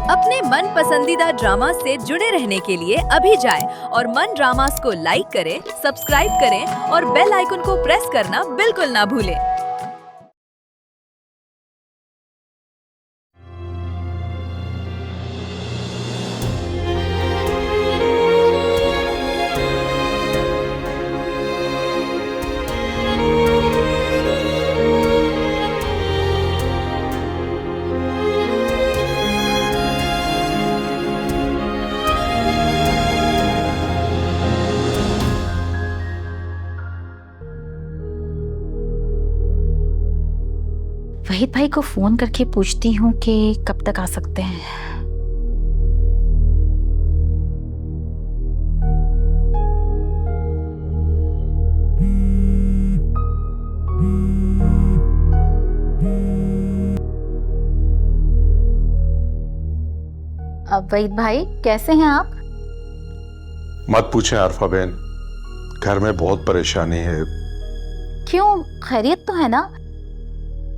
अपने मन पसंदीदा ड्रामा से जुड़े रहने के लिए अभी जाएं और मन ड्रामास को लाइक करें, सब्सक्राइब करें और बेल आइकन को प्रेस करना बिल्कुल ना भूलें। वहीद भाई को फोन करके पूछती हूँ कि कब तक आ सकते हैं। अब वहीद भाई कैसे हैं आप? मत पूछें आरफा बहन, घर में बहुत परेशानी है। क्यों, खैरियत तो है ना?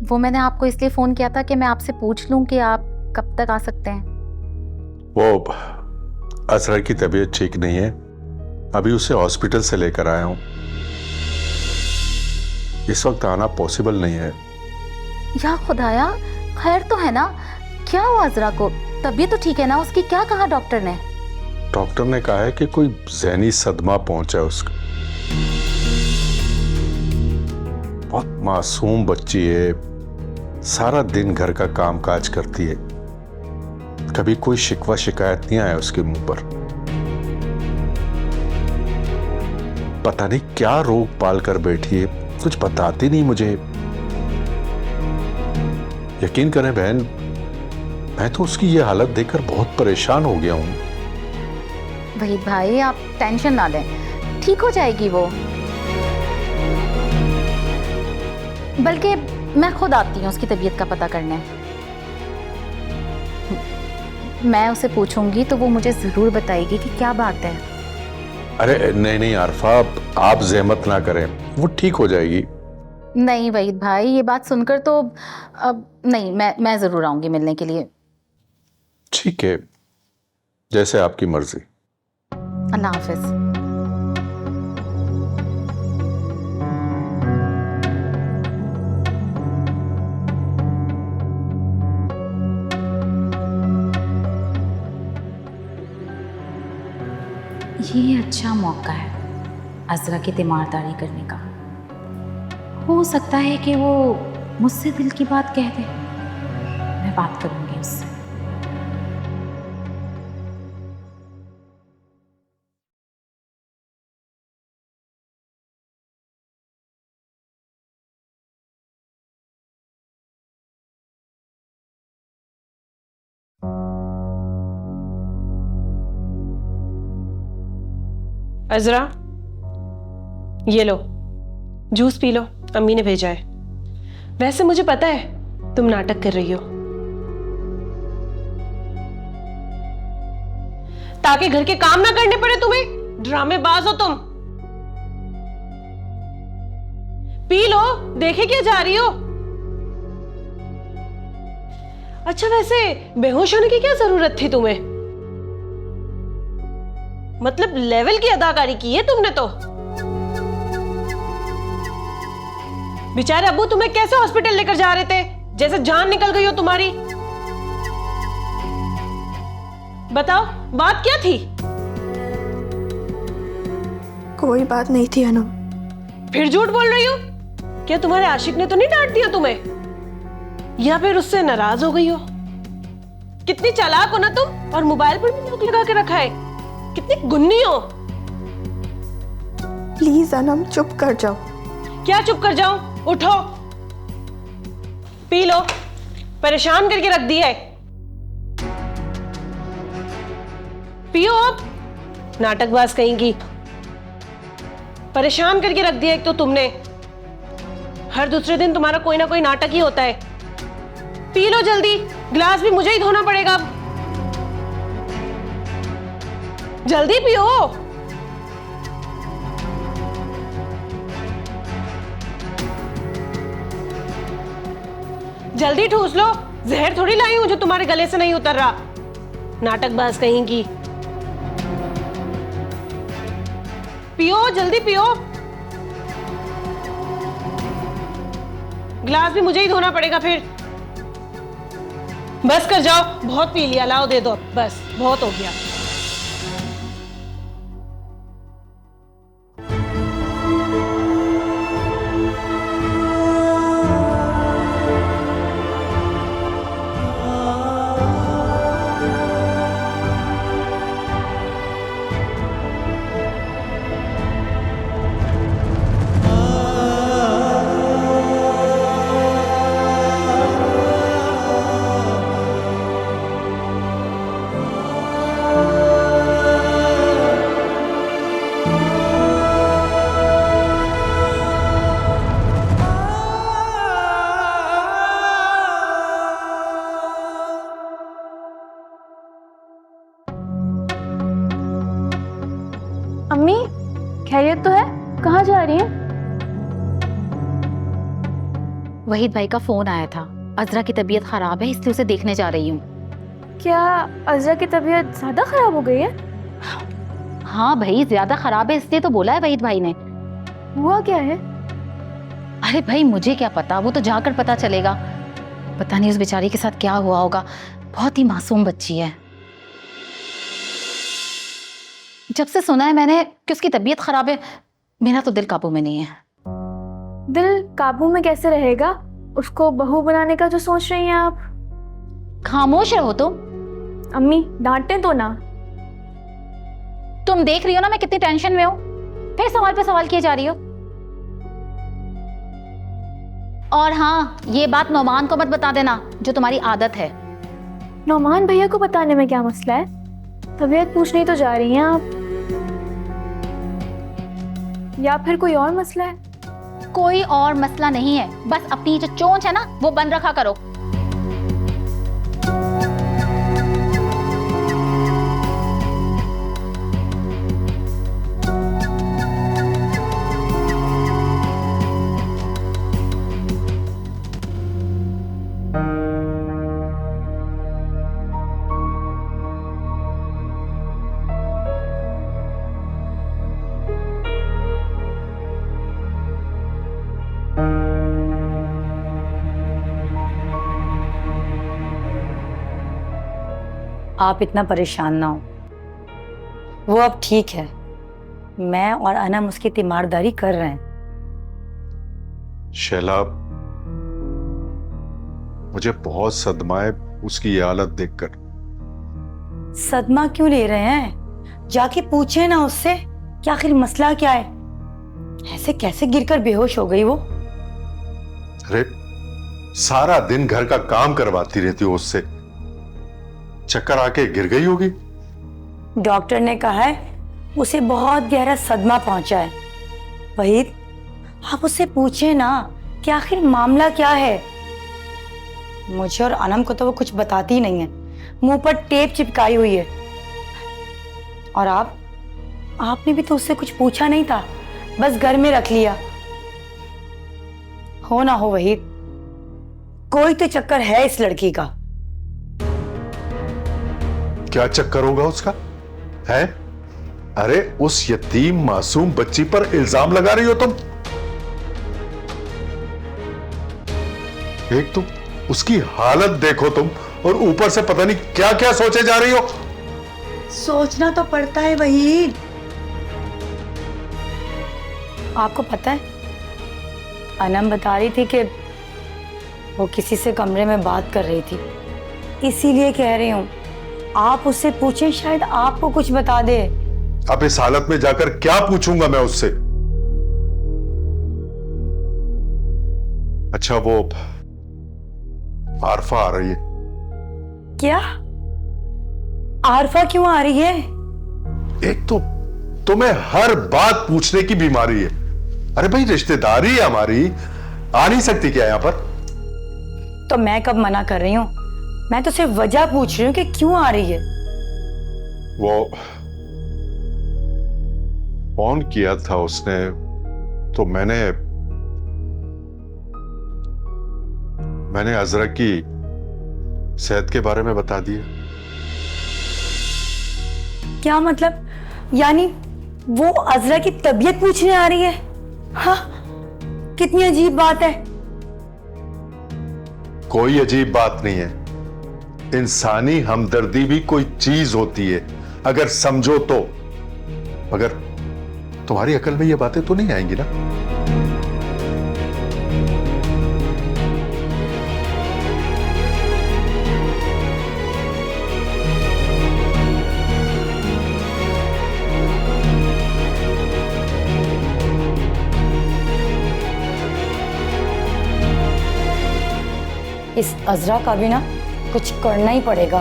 वो मैंने आपको इसलिए फोन किया था कि मैं आपसे पूछ लूं कि आप कब तक आ सकते हैं। वो असरा की तबीयत ठीक नहीं है, अभी उसे हॉस्पिटल से लेकर आया हूं। इस वक्त आना पॉसिबल नहीं है। या खुदाया, खैर तो है ना? क्या हुआ अजरा को? तबीयत तो ठीक है ना उसकी? क्या कहा डॉक्टर ने? डॉक्टर ने कहा है कि कोई ज़हनी सदमा पहुंचा है उसका। बहुत मासूम बच्ची है, सारा दिन घर का काम काज करती है, कभी कोई शिकवा शिकायत नहीं आया उसके मुंह पर। पता नहीं क्या रोग पाल कर बैठी है, कुछ बताती नहीं मुझे। यकीन करें बहन, मैं तो उसकी ये हालत देखकर बहुत परेशान हो गया हूं। वहीद भाई आप टेंशन ना लें, ठीक हो जाएगी वो। बल्कि मैं खुद आती हूँ उसकी तबीयत का पता करने। मैं उसे पूछूंगी तो वो मुझे जरूर बताएगी कि क्या बात है। अरे नहीं नहीं आरफा, आप जहमत ना करें, वो ठीक हो जाएगी। नहीं वहीद भाई, ये बात सुनकर तो अब नहीं, मैं जरूर आऊंगी मिलने के लिए। ठीक है, जैसे आपकी मर्जी। अल्लाह हाफिज। ये अच्छा मौका है अजरा की तीमारदारी करने का। हो सकता है कि वो मुझसे दिल की बात कह दे। मैं बात करूंगी उससे। अजरा, ये लो जूस पी लो, अम्मी ने भेजा है। वैसे मुझे पता है तुम नाटक कर रही हो ताकि घर के काम ना करने पड़े तुम्हें। ड्रामेबाज हो तुम। पी लो, देखे क्या जा रही हो। अच्छा वैसे बेहोश होने की क्या जरूरत थी तुम्हें? मतलब लेवल की अदाकारी की है तुमने तो। बेचारे अब्बू तुम्हें कैसे हॉस्पिटल लेकर जा रहे थे, जैसे जान निकल गई हो तुम्हारी। बताओ बात क्या थी? कोई बात नहीं थी अनम। फिर झूठ बोल रही हो। क्या तुम्हारे आशिक ने तो नहीं डांट दिया तुम्हें, या फिर उससे नाराज हो गई हो? कितनी चालाक हो ना तुम, और मोबाइल पर भी लॉक लगा के रखा है। कितनी गुन्नी हो। प्लीज अनम चुप कर जाओ। क्या चुप कर जाऊं? उठो पी लो, परेशान करके रख दिया है। पियो अब, नाटकबाज कहीं की। परेशान करके रख दिया एक तो तुमने। हर दूसरे दिन तुम्हारा कोई ना कोई नाटक ही होता है। पी लो जल्दी, गिलास भी मुझे ही धोना पड़ेगा अब। जल्दी पियो। जल्दी ठूस लो, जहर थोड़ी लाई हूं जो तुम्हारे गले से नहीं उतर रहा। नाटकबाज कहीं की। पियो, जल्दी पियो। गिलास भी मुझे ही धोना पड़ेगा फिर। बस कर जाओ, बहुत पी लिया, लाओ दे दो, बस बहुत हो गया। अम्मी खैरियत तो है? कहाँ जा रही हैं? वहीद भाई का फोन आया था, अजरा की तबीयत खराब है इसलिए उसे देखने जा रही हूँ। क्या अजरा की तबीयत ज्यादा खराब हो गई है? हाँ भाई, ज्यादा खराब है इसलिए तो बोला है वहीद भाई ने। हुआ क्या है? अरे भाई मुझे क्या पता, वो तो जाकर पता चलेगा। पता नहीं उस बेचारी के साथ क्या हुआ होगा, बहुत ही मासूम बच्ची है। जब से सुना है मैंने कि उसकी तबीयत खराब है, मेरा तो दिल काबू में नहीं है। दिल काबू में कैसे रहेगा? उसको बहू बनाने का जो सोच रही हैं आप। खामोश रहो तुम। अम्मी डांटे तो ना। तुम देख रही हो ना मैं कितनी टेंशन में हूँ, फिर सवाल पे सवाल किए जा रही हो। और हाँ, ये बात नौमान को मत बता देना, जो तुम्हारी आदत है। नौमान भैया को बताने में क्या मसला है? तबीयत पूछने तो जा रही हैं आप, या फिर कोई और मसला है? कोई और मसला नहीं है, बस अपनी जो चोंच है ना वो बंद रखा करो। आप इतना परेशान ना हो, वो अब ठीक है। मैं और अनम उसकी तीमारदारी कर रहे हैं। शैला, मुझे बहुत सदमा है उसकी ये हालत देखकर। सदमा क्यों ले रहे हैं? जाके पूछे ना उससे कि आखिर मसला क्या है। ऐसे कैसे गिरकर बेहोश हो गई वो? अरे सारा दिन घर का काम करवाती रहती हो उससे, चक्कर आके गिर गई होगी। डॉक्टर ने कहा है उसे बहुत गहरा सदमा पहुंचा है। वहीद, आप उससे पूछे ना कि आखिर मामला क्या है। मुझे और अनम को तो वो कुछ बताती ही नहीं है, मुंह पर टेप चिपकाई हुई है। और आपने भी तो उससे कुछ पूछा नहीं था, बस घर में रख लिया। हो ना हो वहीद, कोई तो चक्कर है इस लड़की का। क्या चक्कर होगा उसका? है? अरे उस यतीम मासूम बच्ची पर इल्जाम लगा रही हो तुम। एक तो उसकी हालत देखो तुम, और ऊपर से पता नहीं क्या क्या सोचे जा रही हो। सोचना तो पड़ता है वहीद। आपको पता है, अनम बता रही थी कि वो किसी से कमरे में बात कर रही थी, इसीलिए कह रही हूं आप उससे पूछें, शायद आपको कुछ बता दे। अब इस हालत में जाकर क्या पूछूंगा मैं उससे? अच्छा, वो आरफा आ रही है। क्या? आरफा क्यों आ रही है? एक तो तुम्हें हर बात पूछने की बीमारी है। अरे भाई, रिश्तेदारी है हमारी, आ नहीं सकती क्या यहां पर? तो मैं कब मना कर रही हूं? मैं तो सिर्फ वजह पूछ रही हूँ कि क्यों आ रही है। वो फोन किया था उसने, तो मैंने अजरा की सेहत के बारे में बता दिया। क्या मतलब? यानी वो अजरा की तबीयत पूछने आ रही है? हाँ, कितनी अजीब बात है। कोई अजीब बात नहीं है। इंसानी हमदर्दी भी कोई चीज होती है, अगर समझो तो। मगर तुम्हारी अकल में ये बातें तो नहीं आएंगी ना? इस अजरा का भी ना कुछ करना ही पड़ेगा।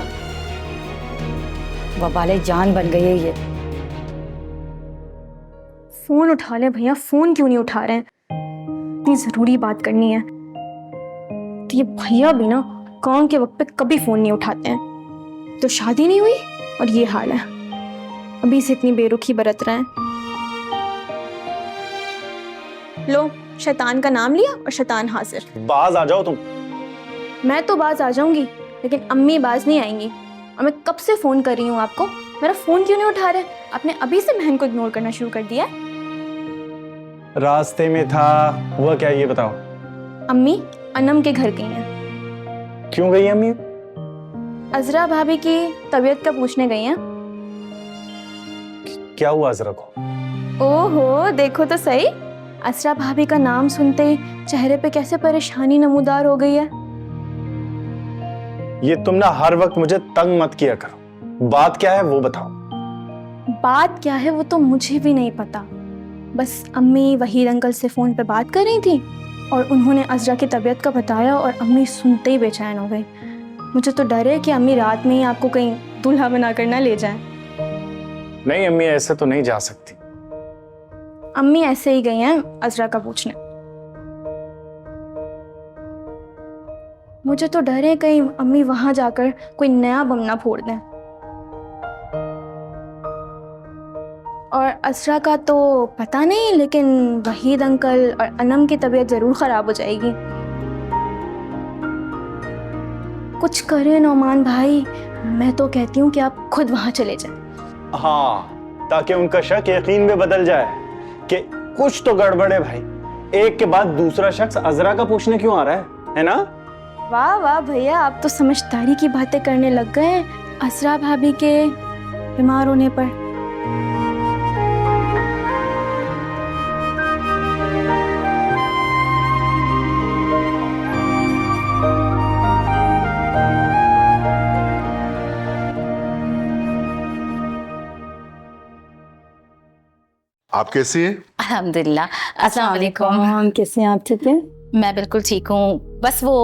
वबाले जान बन गई है ये। फोन उठा ले भैया, फोन क्यों नहीं उठा रहे हैं? इतनी जरूरी बात करनी है। तो ये भैया भी ना काम के वक्त पे कभी फोन नहीं उठाते हैं। तो शादी नहीं हुई और ये हाल है, अभी से इतनी बेरुखी बरत रहे हैं। लो, शैतान का नाम लिया और शैतान हाजिर। बाज आ जाओ तुम। मैं तो बाज आ जाऊंगी, लेकिन अम्मी बाज नहीं आएंगी। और मैं कब से फोन कर रही हूँ आपको, मेरा फोन क्यों नहीं उठा रहे? आपने अभी से बहन को इग्नोर करना शुरू कर दिया है। रास्ते में था, हुआ क्या ये बताओ। अम्मी अनम के घर गई हैं। क्यों गई अम्मी? अजरा भाभी की तबीयत का पूछने गई हैं। क्या हुआ अजरा को? ओहो, देखो तो सही, असरा भाभी का नाम सुनते ही चेहरे पे कैसे परेशानी नमूदार हो गई है। ये तुम ना हर वक्त मुझे तंग मत किया करो। बात क्या है वो बताओ। बात क्या है वो तो मुझे भी नहीं पता। बस अम्मी वहीद अंकल से फोन पे बात कर रही थी और उन्होंने अजरा की तबीयत का बताया और अम्मी सुनते ही बेचैन हो गई। मुझे तो डर है कि अम्मी रात में ही आपको कहीं दूल्हा बनाकर ना ले जाएं। नहीं अम्मी, ऐसे तो नहीं जा सकती। अम्मी ऐसे ही गई हैं अजरा का पूछने। मुझे तो डर है कहीं अम्मी वहां जाकर कोई नया बम ना फोड़ दें। और असरा का तो पता नहीं, लेकिन वहीद अंकल और अनम की तबीयत जरूर खराब हो जाएगी। कुछ करें नौमान भाई, मैं तो कहती हूँ कि आप खुद वहां चले जाएं। हाँ, ताकि उनका शक यकीन में बदल जाए कि कुछ तो गड़बड़ है भाई। एक के बाद दूसरा शख्स अजरा का पूछने क्यों आ रहा है ना? वाह वाह भैया, आप तो समझदारी की बातें करने लग गए हैं असरा भाभी के बीमार होने पर। आप कैसी हैं? अल्हम्दुलिल्लाह। अस्सलाम वालेकुम। हम कैसे हैं आप? ठीक है? मैं बिल्कुल ठीक हूँ। बस वो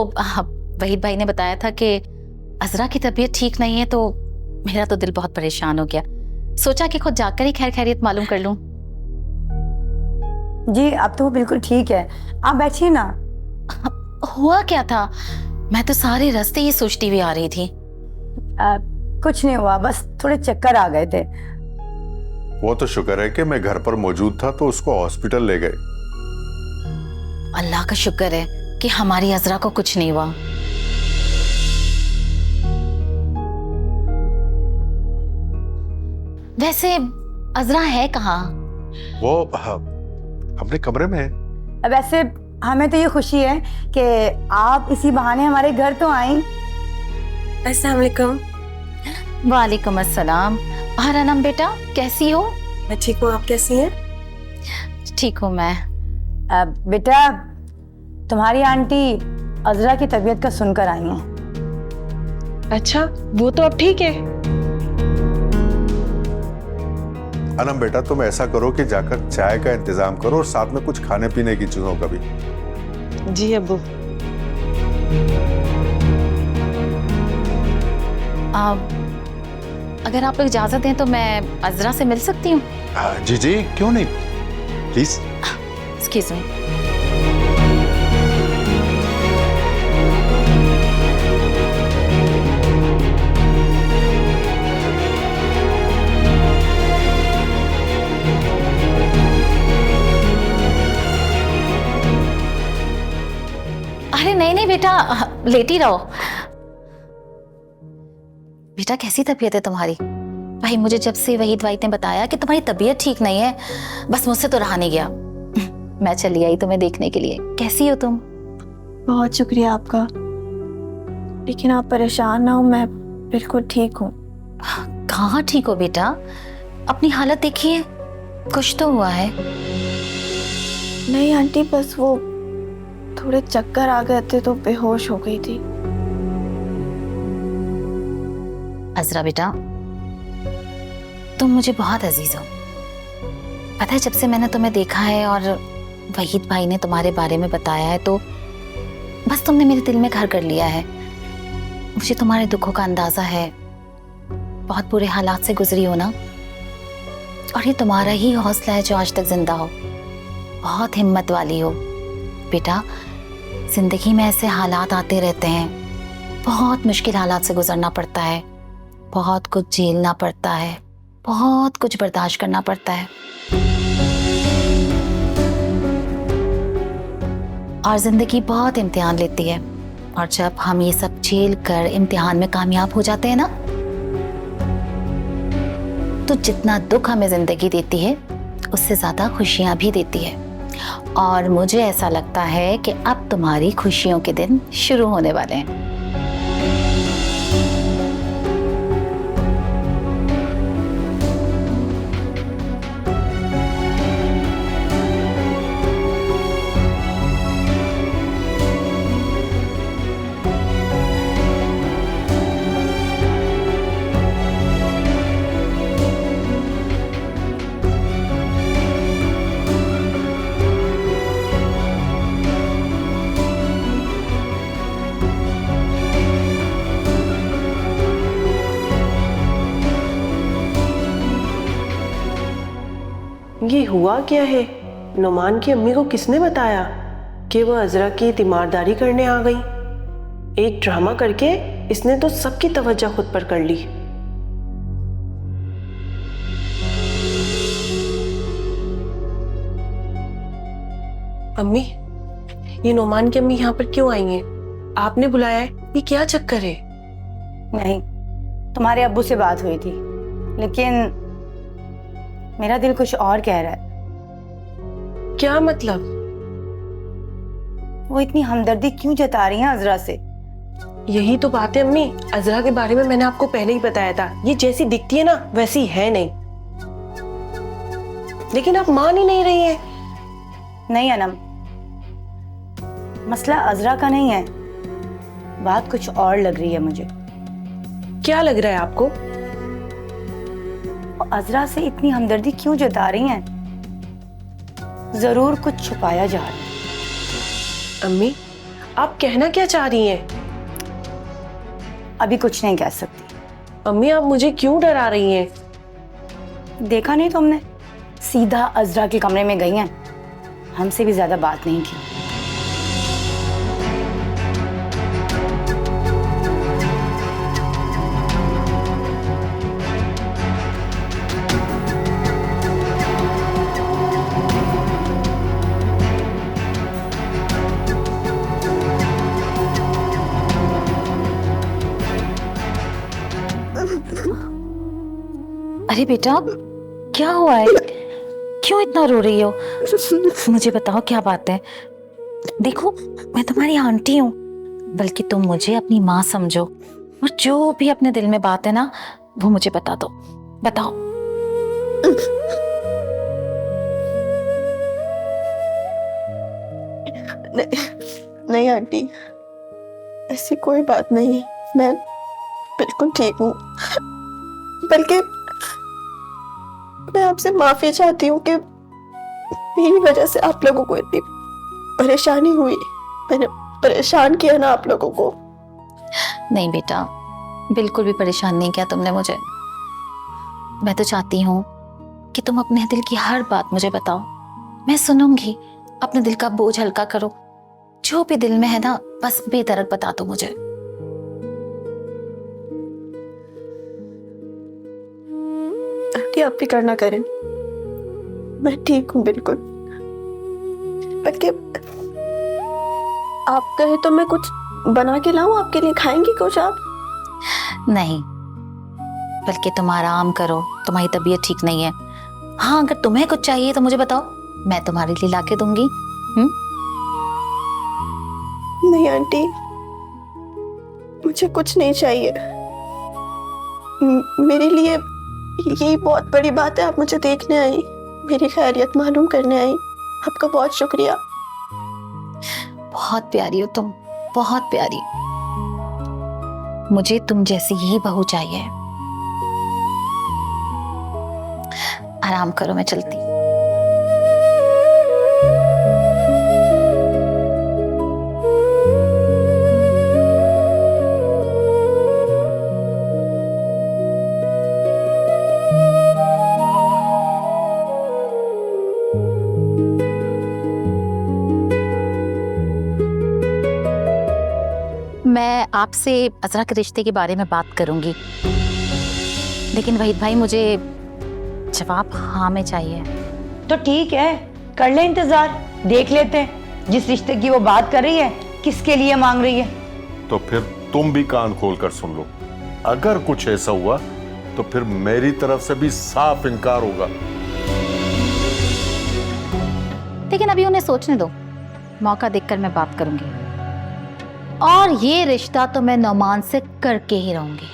वहीद भाई ने बताया था कि अजरा की तबीयत ठीक नहीं है, तो मेरा तो दिल बहुत परेशान हो गया। सोचा कि खुद जाकर ही खैर खैरियत मालूम कर लूं। जी, अब तो वो बिल्कुल ठीक है, आप बैठिए ना। हुआ क्या था? मैं तो सारे रास्ते ये सोचती हुई आ रही थी। कुछ नहीं हुआ, बस थोड़े चक्कर आ गए थे। वो तो शुक्र है कि मैं घर पर मौजूद था तो उसको हॉस्पिटल ले गए। अल्लाह का शुक्र है कि हमारी अजरा को कुछ नहीं हुआ। वैसे अजरा है कहाँ? वो अपने कमरे में है। वैसे हमें तो ये खुशी है कि आप इसी बहाने हमारे घर तो आई। अस्सलाम वालेकुम। वालेकुम अस्सलाम। और अनम बेटा कैसी हो? मैं ठीक हूँ, आप कैसी हैं? ठीक हूँ मैं। बेटा, तुम्हारी आंटी अजरा की तबीयत का सुनकर आई हैं। अच्छा, वो तो अब ठीक है। अनम बेटा, तुम ऐसा करो कि जाकर चाय का इंतजाम करो और साथ में कुछ खाने पीने की चीजों का भी। जी अब्बू। अगर आप लोग इजाजत दें तो मैं अजरा से मिल सकती हूँ? जी जी, क्यों नहीं, प्लीज। Excuse me. अरे नहीं नहीं बेटा, लेटी रहो। बेटा कैसी तबीयत है तुम्हारी? भाई मुझे जब से वहीद भाई ने बताया कि तुम्हारी तबीयत ठीक नहीं है, बस मुझसे तो रहा नहीं गया। मैं चली आई तुम्हें देखने के लिए। कैसी हो तुम? बहुत शुक्रिया आपका, लेकिन आप परेशान ना हो, मैं बिल्कुल ठीक हूँ। कहाँ ठीक हो बेटा? अपनी हालत देखिए, कुछ तो हुआ है। नहीं आंटी, बस वो थोड़े चक्कर आ गए थे तो बेहोश हो गई थी। अजरा बेटा, तुम मुझे बहुत अजीज हो। पता है, जब से मैंने तुम्हें देखा है और वहीद भाई ने तुम्हारे बारे में बताया है, तो बस तुमने मेरे दिल में घर कर लिया है। मुझे तुम्हारे दुखों का अंदाजा है, बहुत बुरे हालात से गुजरी हो ना, और ये तुम्हारा ही हौसला है जो आज तक जिंदा हो। बहुत हिम्मत वाली हो बेटा। जिंदगी में ऐसे हालात आते रहते हैं, बहुत मुश्किल हालात से गुजरना पड़ता है, बहुत कुछ झेलना पड़ता है, बहुत कुछ बर्दाश्त करना पड़ता है। और जिंदगी बहुत इम्तिहान लेती है, और जब हम ये सब झेल कर इम्तिहान में कामयाब हो जाते हैं ना, तो जितना दुख हमें जिंदगी देती है उससे ज्यादा खुशियां भी देती है। और मुझे ऐसा लगता है कि अब तुम्हारी खुशियों के दिन शुरू होने वाले हैं। ये हुआ क्या है? नुमान की अम्मी को किसने बताया कि वो अजरा की तीमारदारी करने आ गई? एक ड्रामा करके इसने तो सबकी तवज्जो खुद पर कर ली। अम्मी, ये नुमान की अम्मी यहाँ पर क्यों आई हैं? आपने बुलाया है? ये क्या चक्कर है? नहीं, तुम्हारे अब्बू से बात हुई थी, लेकिन मेरा दिल कुछ और कह रहा है। क्या मतलब? वो इतनी हमदर्दी क्यों जता रही हैं अजरा से? यही तो बात है अम्मी, अजरा के बारे में मैंने आपको पहले ही बताया था, ये जैसी दिखती है ना वैसी है नहीं। लेकिन आप मान ही नहीं रही हैं। नहीं अनम, मसला अजरा का नहीं है, बात कुछ और लग रही है मुझे। क्या लग रहा है आपको? वो अजरा से इतनी हमदर्दी क्यों जता रही हैं? जरूर कुछ छुपाया जा रहा है। अम्मी, आप कहना क्या चाह रही हैं? अभी कुछ नहीं कह सकती। अम्मी, आप मुझे क्यों डरा रही हैं? देखा नहीं तुमने, सीधा अजरा के कमरे में गई हैं, हमसे भी ज्यादा बात नहीं की। अरे बेटा, क्या हुआ है? क्यों इतना रो रही हो? मुझे बताओ क्या बात है। देखो, मैं तुम्हारी आंटी हूँ, बल्कि तुम मुझे अपनी माँ समझो, और जो भी अपने दिल में बात है ना, वो मुझे बता दो। बताओ। नहीं आंटी, ऐसी कोई बात नहीं, मैं बिल्कुल ठीक हूँ। बल्कि मैं आपसे माफी चाहती हूँ कि मेरी वजह से आप लोगों को इतनी परेशानी हुई। मैंने परेशान किया ना आप लोगों को। नहीं बेटा, बिल्कुल भी परेशान नहीं किया तुमने मुझे। मैं तो चाहती हूँ कि तुम अपने दिल की हर बात मुझे बताओ, मैं सुनूंगी। अपने दिल का बोझ हल्का करो, जो भी दिल में है ना, बस बेदर्द बता दो मुझे। आंटी, आप फिक्र ना करें, मैं ठीक हूँ बिल्कुल। बल्कि आप कहे तो मैं कुछ बना के लाऊं आपके लिए, खाएंगी कुछ आप? नहीं, बल्कि तुम आराम करो, तुम्हारी तबीयत ठीक नहीं है। हाँ, अगर तुम्हें कुछ चाहिए तो मुझे बताओ, मैं तुम्हारे लिए लाके दूंगी। नहीं आंटी, मुझे कुछ नहीं चाहिए। मेरे लिए यही बहुत बड़ी बात है। आप मुझे देखने आई, मेरी खैरियत मालूम करने आई। आपका बहुत शुक्रिया। बहुत प्यारी हो तुम, बहुत प्यारी। मुझे तुम जैसी ही बहू चाहिए। आराम करो, मैं चलती। मैं आपसे अज़रा के रिश्ते के बारे में बात करूंगी, लेकिन वहीद भाई मुझे जवाब हाँ में चाहिए। तो ठीक है, कर ले इंतजार, देख लेते हैं जिस रिश्ते की वो बात कर रही है किसके लिए मांग रही है। तो फिर तुम भी कान खोल कर सुन लो। अगर कुछ ऐसा हुआ तो फिर मेरी तरफ से भी साफ इनकार होगा। लेकिन अभी उन्हें सोचने दो, मौका देखकर मैं बात करूंगी। और ये रिश्ता तो मैं नौमान से करके ही रहूंगी।